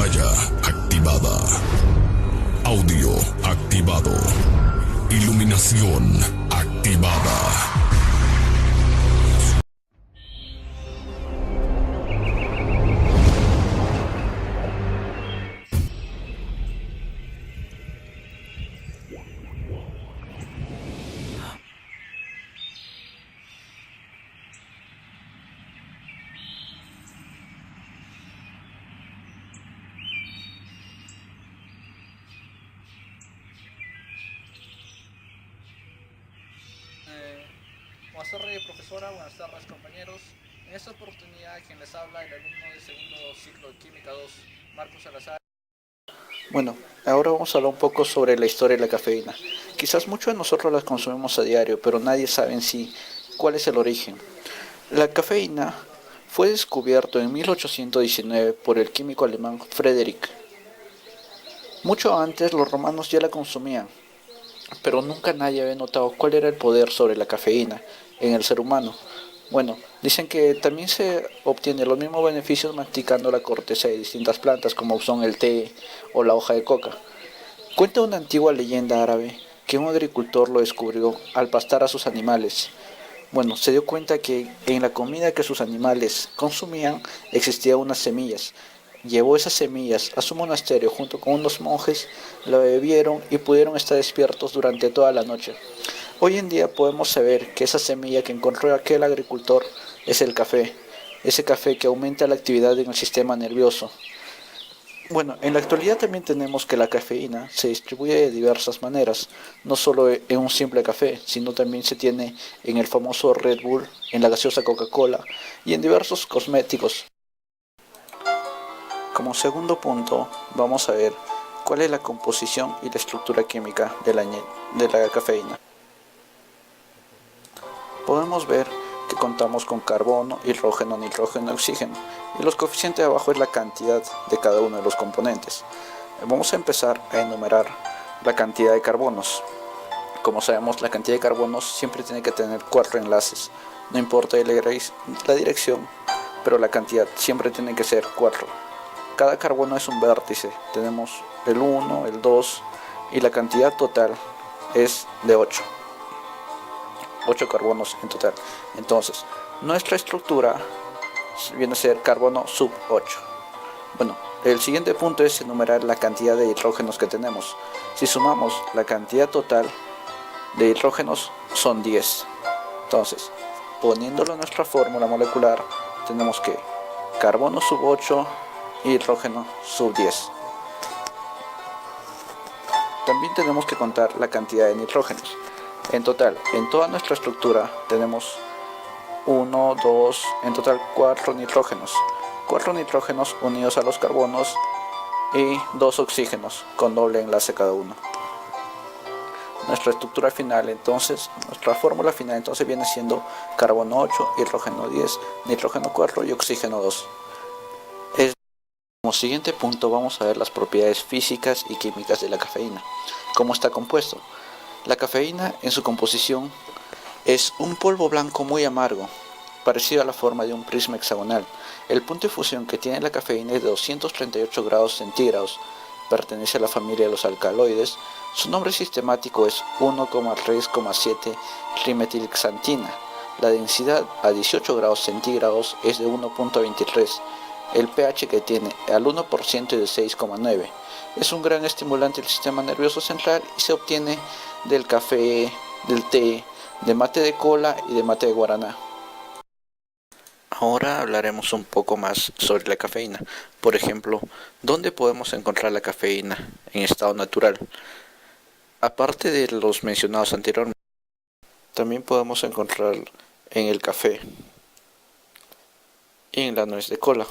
Pantalla activada. Audio activado. Iluminación activada. Buenas tardes, profesora, buenas tardes, compañeros. En esta oportunidad, quien les habla, el alumno del segundo ciclo de Química 2, Marcos Salazar. Bueno, ahora vamos a hablar un poco sobre la historia de la cafeína. Quizás muchos de nosotros la consumimos a diario, pero nadie sabe en sí cuál es el origen. La cafeína fue descubierto en 1819 por el químico alemán Frederick. Mucho antes los romanos ya la consumían, pero nunca nadie había notado cuál era el poder sobre la cafeína en el ser humano. Bueno, dicen que también se obtiene los mismos beneficios masticando la corteza de distintas plantas como son el té o la hoja de coca. Cuenta una antigua leyenda árabe que un agricultor lo descubrió al pastar a sus animales. Bueno, se dio cuenta que en la comida que sus animales consumían existían unas semillas. Llevó esas semillas a su monasterio junto con unos monjes, la bebieron y pudieron estar despiertos durante toda la noche. Hoy en día podemos saber que esa semilla que encontró aquel agricultor es el café, ese café que aumenta la actividad en el sistema nervioso. Bueno, en la actualidad también tenemos que la cafeína se distribuye de diversas maneras, no solo en un simple café, sino también se tiene en el famoso Red Bull, en la gaseosa Coca-Cola y en diversos cosméticos. Como segundo punto, vamos a ver cuál es la composición y la estructura química de la cafeína. Podemos ver que contamos con carbono, hidrógeno, nitrógeno y oxígeno, y los coeficientes de abajo es la cantidad de cada uno de los componentes. Vamos a empezar a enumerar la cantidad de carbonos. Como sabemos, la cantidad de carbonos siempre tiene que tener 4 enlaces, no importa la dirección, pero la cantidad siempre tiene que ser 4. Cada carbono es un vértice, tenemos el 1, el 2 y la cantidad total es de 8. 8 carbonos en total. Entonces, nuestra estructura viene a ser carbono sub 8. Bueno, el siguiente punto es enumerar la cantidad de hidrógenos que tenemos. Si sumamos la cantidad total de hidrógenos son 10. Entonces, poniéndolo en nuestra fórmula molecular, tenemos que carbono sub 8, hidrógeno sub 10. También tenemos que contar la cantidad de nitrógenos. En total, en toda nuestra estructura tenemos 1, 2, en total 4 nitrógenos. 4 nitrógenos unidos a los carbonos y 2 oxígenos con doble enlace cada uno. Nuestra estructura final entonces, nuestra fórmula final entonces viene siendo carbono 8, hidrógeno 10, nitrógeno 4 y oxígeno 2. Como siguiente punto vamos a ver las propiedades físicas y químicas de la cafeína. ¿Cómo está compuesto? La cafeína en su composición es un polvo blanco muy amargo, parecido a la forma de un prisma hexagonal. El punto de fusión que tiene la cafeína es de 238 grados centígrados, pertenece a la familia de los alcaloides. Su nombre sistemático es 1,3,7 trimetilxantina. La densidad a 18 grados centígrados es de 1,23. El pH que tiene al 1% es de 6,9. Es un gran estimulante del sistema nervioso central y se obtiene del café, del té, de mate de cola y de mate de guaraná. Ahora hablaremos un poco más sobre la cafeína. Por ejemplo, ¿dónde podemos encontrar la cafeína en estado natural? Aparte de los mencionados anteriormente, también podemos encontrar en el café y en la nuez de cola.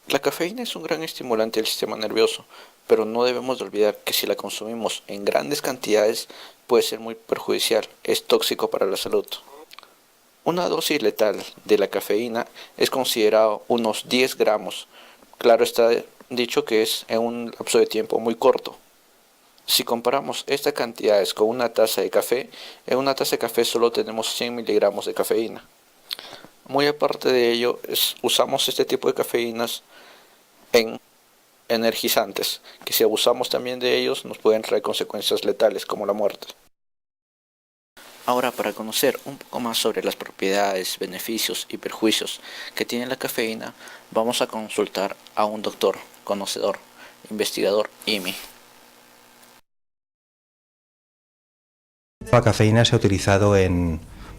La cafeína es un gran estimulante del sistema nervioso, pero no debemos de olvidar que si la consumimos en grandes cantidades puede ser muy perjudicial, es tóxico para la salud. Una dosis letal de la cafeína es considerado unos 10 gramos. Claro está dicho que es en un lapso de tiempo muy corto. Si comparamos estas cantidades con una taza de café, en una taza de café solo tenemos 100 miligramos de cafeína. Muy aparte de ello, usamos este tipo de cafeínas en energizantes, que si abusamos también de ellos nos pueden traer consecuencias letales como la muerte. Ahora, para conocer un poco más sobre las propiedades, beneficios y perjuicios que tiene la cafeína, vamos a consultar a un doctor, conocedor, investigador IMI. La cafeína se ha utilizado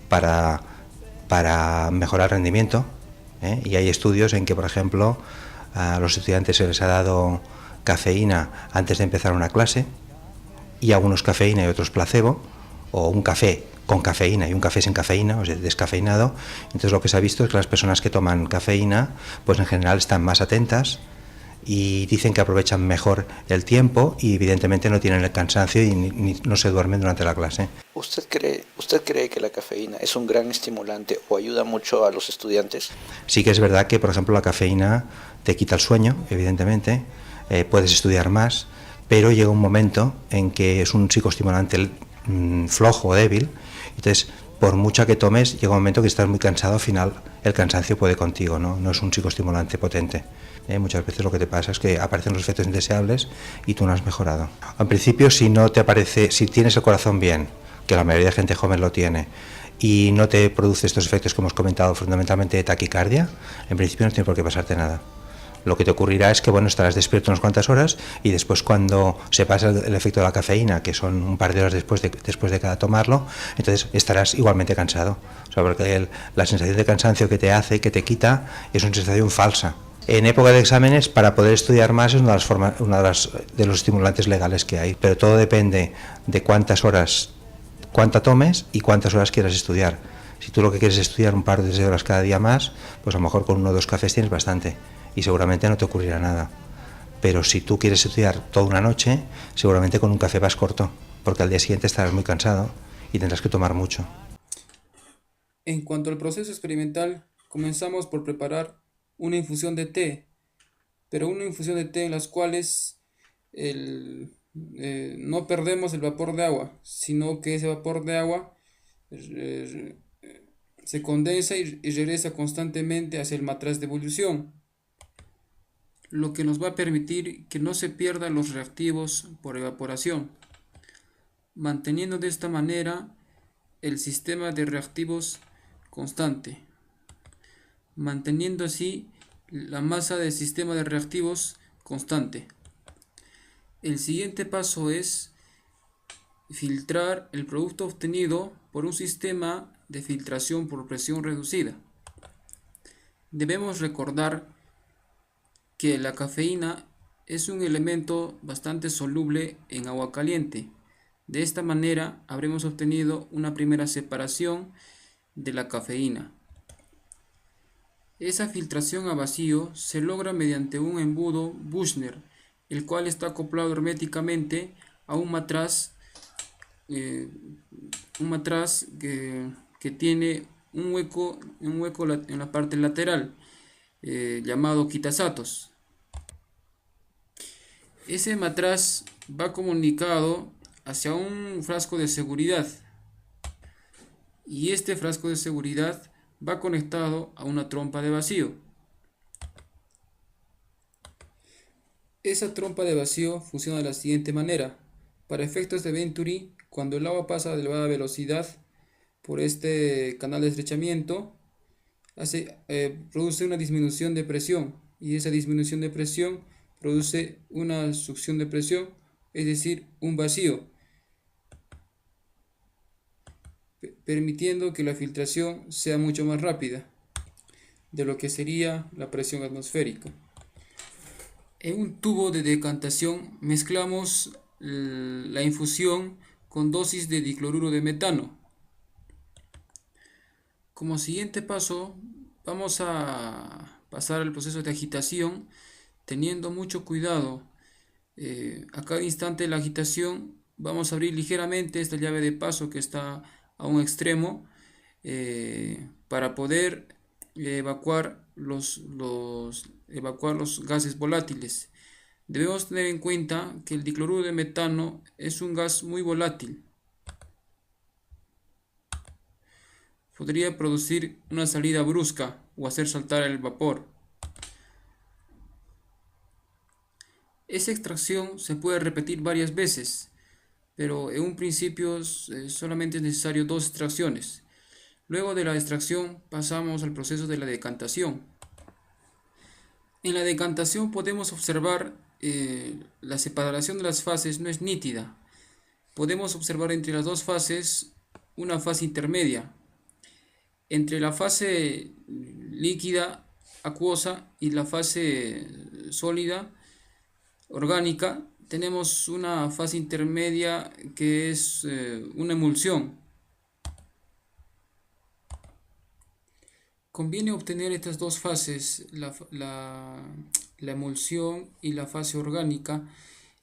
para mejorar el rendimiento, y hay estudios en que, por ejemplo, a los estudiantes se les ha dado cafeína antes de empezar una clase, y algunos cafeína y otros placebo, o un café con cafeína y un café sin cafeína, o sea, descafeinado. Entonces lo que se ha visto es que las personas que toman cafeína, pues en general están más atentas y dicen que aprovechan mejor el tiempo y evidentemente no tienen el cansancio y no se duermen durante la clase. ¿Usted cree que la cafeína es un gran estimulante o ayuda mucho a los estudiantes? Sí que es verdad que, por ejemplo, la cafeína te quita el sueño, evidentemente, puedes estudiar más, pero llega un momento en que es un psicoestimulante flojo o débil. Entonces, por mucha que tomes, llega un momento que estás muy cansado, al final el cansancio puede contigo, no es un psicoestimulante potente. Muchas veces lo que te pasa es que aparecen los efectos indeseables y tú no has mejorado. En principio, si no te aparece, si tienes el corazón bien, que la mayoría de gente joven lo tiene, y no te produce estos efectos que hemos comentado, fundamentalmente de taquicardia, en principio no tiene por qué pasarte nada. Lo que te ocurrirá es que, bueno, estarás despierto unas cuantas horas y después, cuando se pasa el efecto de la cafeína, que son un par de horas después de cada tomarlo, entonces estarás igualmente cansado. O sea, porque la sensación de cansancio que te hace, que te quita, es una sensación falsa. En época de exámenes, para poder estudiar más, es una de los estimulantes legales que hay, pero todo depende de cuánta tomes y cuántas horas quieras estudiar. Si tú lo que quieres es estudiar un par de horas cada día más, pues a lo mejor con 1 o 2 cafés tienes bastante y seguramente no te ocurrirá nada. Pero si tú quieres estudiar toda una noche, seguramente con un café vas corto, porque al día siguiente estarás muy cansado y tendrás que tomar mucho. En cuanto al proceso experimental, comenzamos por preparar una infusión de té, pero una infusión de té en las cuales no perdemos el vapor de agua, sino que ese vapor de agua eh, se condensa y regresa constantemente hacia el matraz de ebullición, lo que nos va a permitir que no se pierdan los reactivos por evaporación, manteniendo de esta manera el sistema de reactivos constante, manteniendo así la masa del sistema de reactivos constante. El siguiente paso es filtrar el producto obtenido por un sistema de filtración por presión reducida. Debemos recordar que la cafeína es un elemento bastante soluble en agua caliente. De esta manera habremos obtenido una primera separación de la cafeína. Esa filtración a vacío se logra mediante un embudo Büchner, el cual está acoplado herméticamente a un matraz que tiene un hueco en la parte lateral, llamado quitasatos. Ese matraz va comunicado hacia un frasco de seguridad y este frasco de seguridad va conectado a una trompa de vacío. Esa trompa de vacío funciona de la siguiente manera. Para efectos de Venturi, cuando el agua pasa a elevada velocidad por este canal de estrechamiento, produce una disminución de presión, y esa disminución de presión produce una succión de presión, es decir, un vacío, permitiendo que la filtración sea mucho más rápida de lo que sería la presión atmosférica. En un tubo de decantación mezclamos la infusión con dosis de dicloruro de metano. Como siguiente paso, vamos a pasar al proceso de agitación, teniendo mucho cuidado. A cada instante de la agitación vamos a abrir ligeramente esta llave de paso que está a un extremo, para poder evacuar los gases volátiles. Debemos tener en cuenta que el dicloruro de metano es un gas muy volátil. Podría producir una salida brusca o hacer saltar el vapor. Esa extracción se puede repetir varias veces, pero en un principio solamente es necesario 2 extracciones. Luego de la extracción pasamos al proceso de la decantación. En la decantación podemos observar la separación de las fases no es nítida. Podemos observar entre las dos fases una fase intermedia. Entre la fase líquida, acuosa, y la fase sólida, orgánica, tenemos una fase intermedia que es una emulsión. Conviene obtener estas dos fases, la emulsión y la fase orgánica,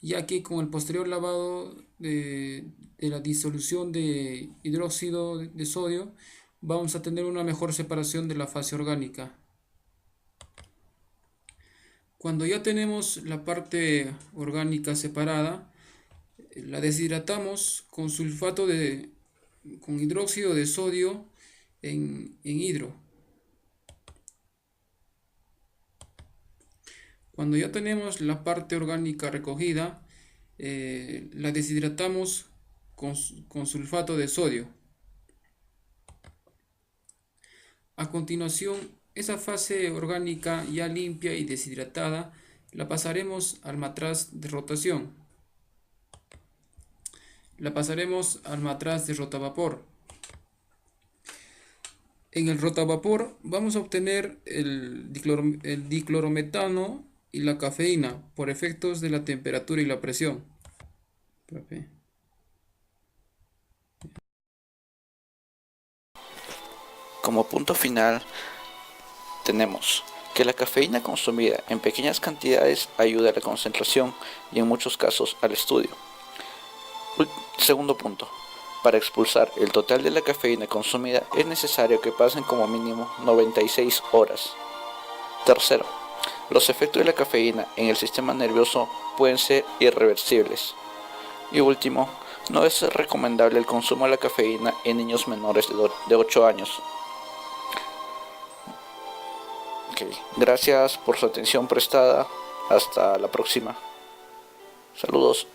ya que con el posterior lavado de la disolución de hidróxido de sodio vamos a tener una mejor separación de la fase orgánica. Cuando ya tenemos la parte orgánica separada, la deshidratamos con con hidróxido de sodio en hidro. Cuando ya tenemos la parte orgánica recogida, la deshidratamos con sulfato de sodio. A continuación, esa fase orgánica ya limpia y deshidratada la pasaremos al matraz de rotación. La pasaremos al matraz de rotavapor. En el rotavapor vamos a obtener el diclorometano y la cafeína por efectos de la temperatura y la presión. Como punto final, tenemos que la cafeína consumida en pequeñas cantidades ayuda a la concentración y en muchos casos al estudio. Segundo punto, para expulsar el total de la cafeína consumida es necesario que pasen como mínimo 96 horas. Tercero, los efectos de la cafeína en el sistema nervioso pueden ser irreversibles. Y último, no es recomendable el consumo de la cafeína en niños menores de 8 años. Gracias por su atención prestada. Hasta la próxima. Saludos.